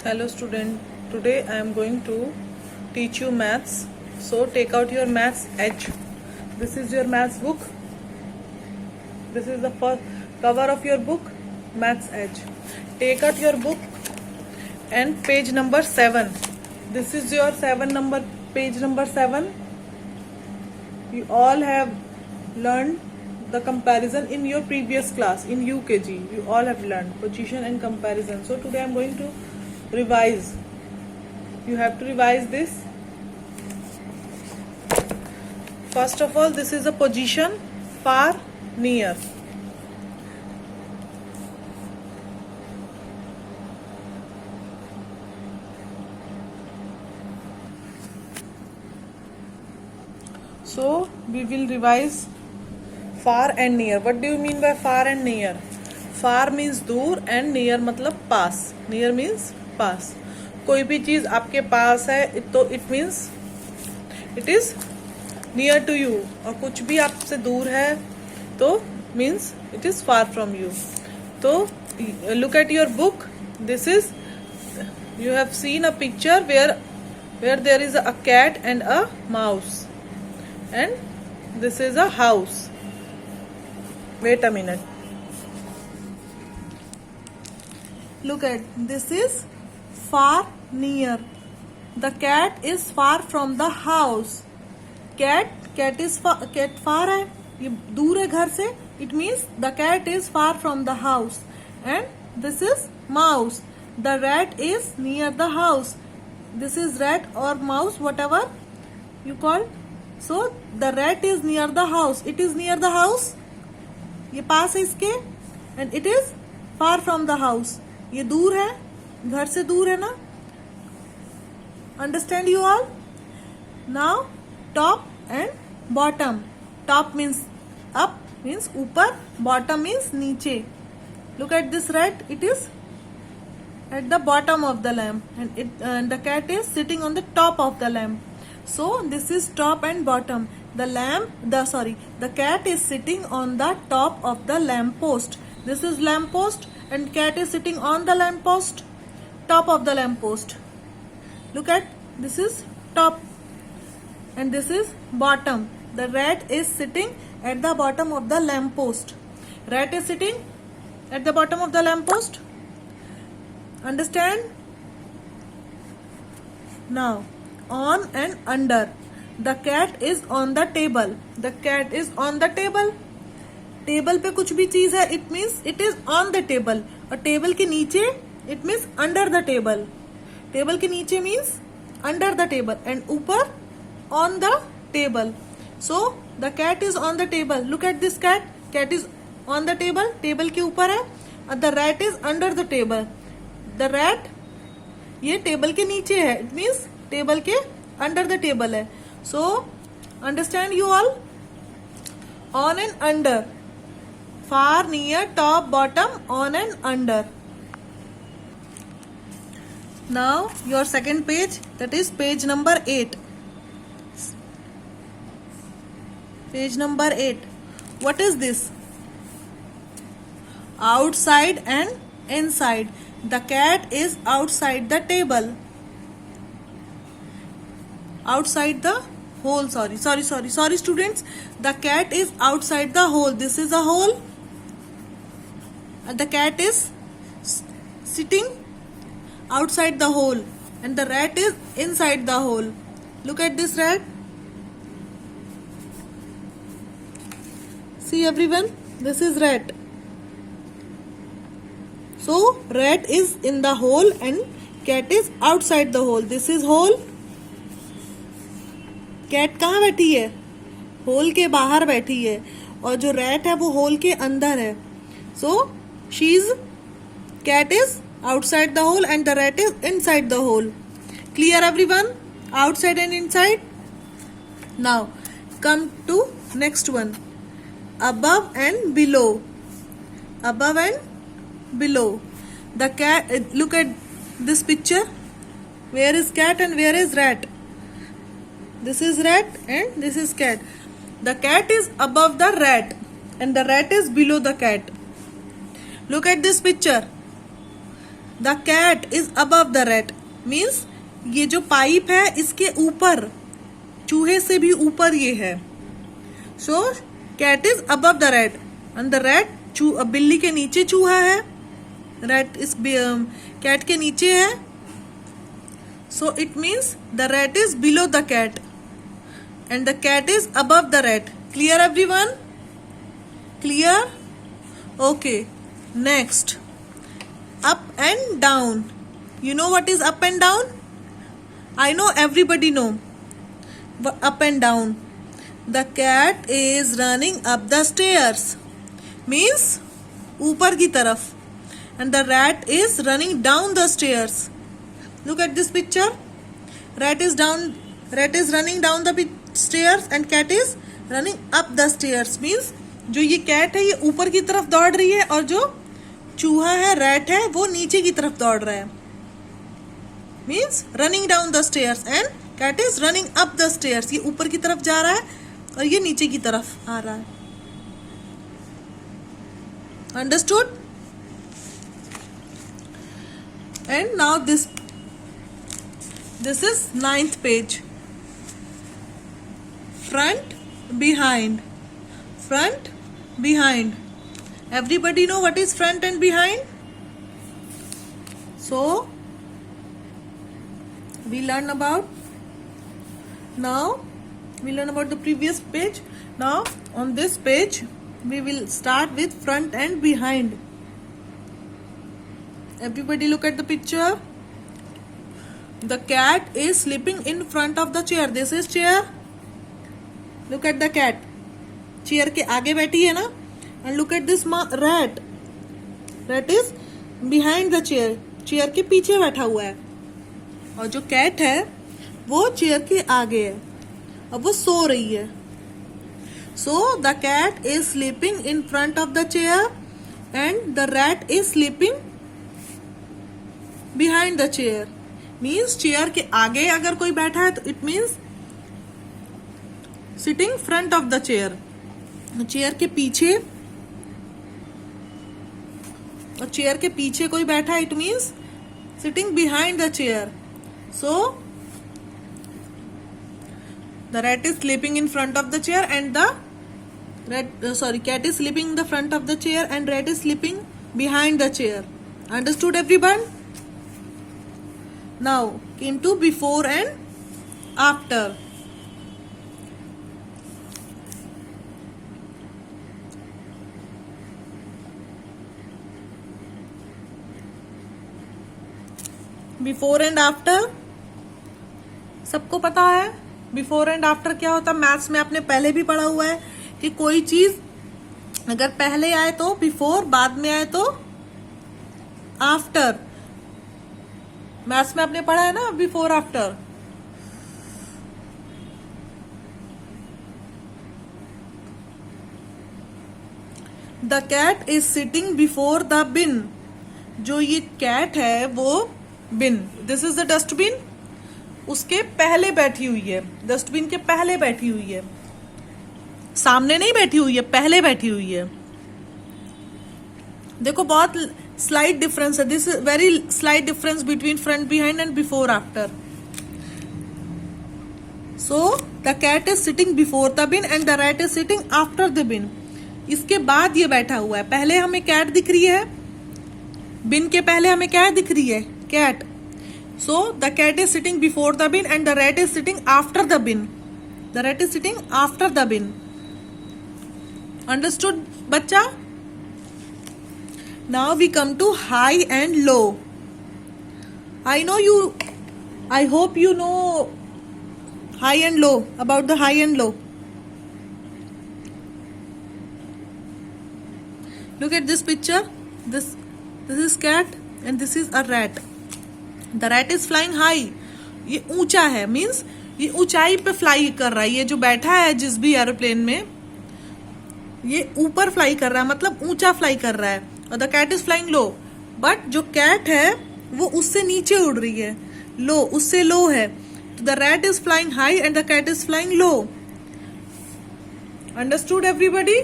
Hello student, today I am going to teach you maths. So take out your maths edge. This is your maths book. This is the first cover of your book, maths edge. Take out your book and page number 7. This is your page number 7. You all have learned the comparison in your previous class in UKG. You all have learned position and comparison. So today I am going to revise. You have to revise this. First of all, this is a position, far, near. So we will revise far and near. What do you mean by far and near? Far means दूर and near मतलब पास. Near means पास. कोई भी चीज आपके पास है तो it means it is near to you. और कुछ भी आपसे दूर है तो means it is far from you. तो look at your book. This is, you have seen a picture where there is a cat and a mouse, and this is a house. Wait a minute. Look at, this is far, near. The cat is far from the house. Cat is cat far है, ये दूर है घर से. It means the cat is far from the house. And this is mouse. The rat is near the house. This is rat or mouse, whatever you call. So the rat is near the house. It is near the house. ये पास है इसके. And it is far from the house. ये दूर है, घर से दूर है ना. Understand you all? Now top and bottom. Top means up, means ऊपर. Bottom means नीचे. Look at this rat. It is at the bottom of the lamp, and the cat is sitting on the top of the lamp. So this is top and bottom. The cat is sitting on the top of the lamp post. This is lamp post, and cat is sitting on the lamp post, top of the lamp post. Look at, this is top and this is bottom. The rat is sitting at the bottom of the lamp post. Rat is sitting at the bottom of the lamp post. Understand? Now on and under. The cat is on the table. The cat is on the table. Table पे कुछ भी चीज है, it means it is on the table. और table के नीचे it means under the table. Table के नीचे means under the table, and ऊपर on the table. So the cat is on the table. Look at this cat. Cat is on the table, table के ऊपर है. और the rat is under the table. The rat ये table के नीचे है, it means table के under the table है. So understand you all? On and under. Far, near, top, bottom, on and under. Now your second page, that is page number 8. Page number 8. What is this? Outside and inside. The cat is outside the table. Outside the hole. Sorry students. The cat is outside the hole. This is a hole. The cat is sitting outside the hole, and the rat is inside the hole. Look at this rat. See everyone, this is rat. So rat is in the hole and cat is outside the hole. This is hole. cat कहाँ बैठी है? Whole के बाहर बैठी है, और जो rat है वो होल के अंदर है. So cat is outside the hole and the rat is inside the hole. Clear everyone? Outside and inside. Now come to next one. Above and below. Above and below. The cat, look at this picture. Where is cat and where is rat? This is rat and this is cat. The cat is above the rat and the rat is below the cat. Look at this picture. The cat is above the rat means ये जो pipe है इसके ऊपर, चूहे से भी ऊपर ये है. So cat is above the rat and the rat, बिल्ली के नीचे चूहा है, रैट इस कैट के नीचे है. So it means the rat is below the cat and the cat is above the rat. Clear everyone? Clear? Okay. Next, up and down. You know what is up and down? I know everybody know. Up and down. The cat is running up the stairs. Means ऊपर की तरफ. And the rat is running down the stairs. Look at this picture. Rat is running down the stairs and cat is running up the stairs. Means जो ये cat है ये ऊपर की तरफ दौड़ रही है और जो चूहा है, रैट है, वो नीचे की तरफ दौड़ रहा है. Means running down the stairs and cat is running up the stairs. ये ऊपर की तरफ जा रहा है और ये नीचे की तरफ आ रहा है. Understood? And now this is 9th page. Front, behind. Front, behind. Everybody know what is front and behind? So we learn about the previous page. Now on this page we will start with front and behind. Everybody look at the picture. The cat is sleeping in front of the chair. This is chair. Look at the cat. Chair के आगे बैठी है ना. And look at this rat. Rat is behind the chair. Chair के पीछे बैठा हुआ है. और जो कैट है वो चेयर के आगे है. अब वो सो रही है. So the cat is sleeping in front of the chair and the rat is sleeping behind the chair. Means chair के आगे अगर कोई बैठा है तो it means sitting front of the chair. Chair के पीछे और चेयर के पीछे कोई बैठा है, it means sitting behind the chair. So the rat is sleeping in front of the chair and cat is sleeping in the front of the chair and rat is sleeping behind the chair. Understood everyone? Now came to before and after. Before and after सबको पता है. Before and after क्या होता है? Maths में आपने पहले भी पढ़ा हुआ है कि कोई चीज अगर पहले आए तो बिफोर, बाद में आए तो आफ्टर. मैथ्स में आपने पढ़ा है ना before after. The cat is sitting before the bin. जो ये कैट है वो bin, this is the dustbin, उसके पहले बैठी हुई है. डस्टबिन के पहले बैठी हुई है, सामने नहीं बैठी हुई है, पहले बैठी हुई है. देखो बहुत स्लाइट डिफरेंस है. This is very slight difference between front behind and before after. So the cat is sitting before the bin and the rat is sitting after the bin. इसके बाद ये बैठा हुआ है. पहले हमें कैट दिख रही है, बिन के पहले हमें क्या दिख रही है? Cat. So the cat is sitting before the bin and the rat is sitting after the bin. The rat is sitting after the bin. Understood, बच्चा? Now we come to high and low. I hope you know high and low, about the high and low. Look at this picture. This is cat and this is a rat. The rat is flying high. ये ऊंचा है, means ये ऊंचाई पे fly कर रहा है. ये जो बैठा है जिस भी एरोप्लेन में ये ऊपर फ्लाई कर रहा है, मतलब ऊंचा फ्लाई कर रहा है. और the cat is flying low. But जो कैट है वो उससे नीचे उड़ रही है, लो, उससे लो है. तो the rat is flying high and the cat is flying low. Understood everybody?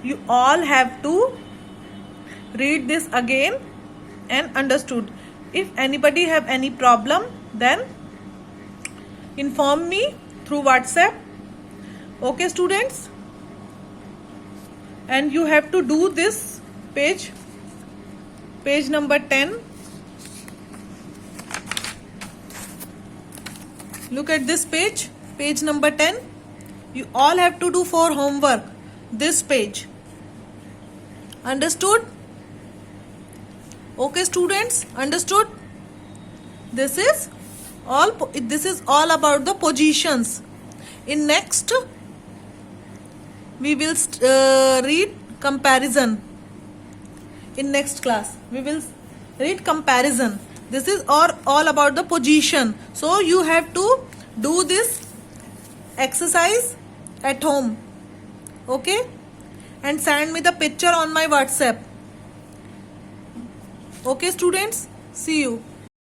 You all have to read this again and understood. If anybody have any problem, then inform me through WhatsApp. Okay students, and you have to do this page number 10. Look at this page number 10. You all have to do for homework this page. Understood? Okay students, understood? This is all about the positions. In next we will read comparison. In next class we will read comparison. This is all about the position. So you have to do this exercise at home. Okay, and send me the picture on my WhatsApp. Okay students, see you.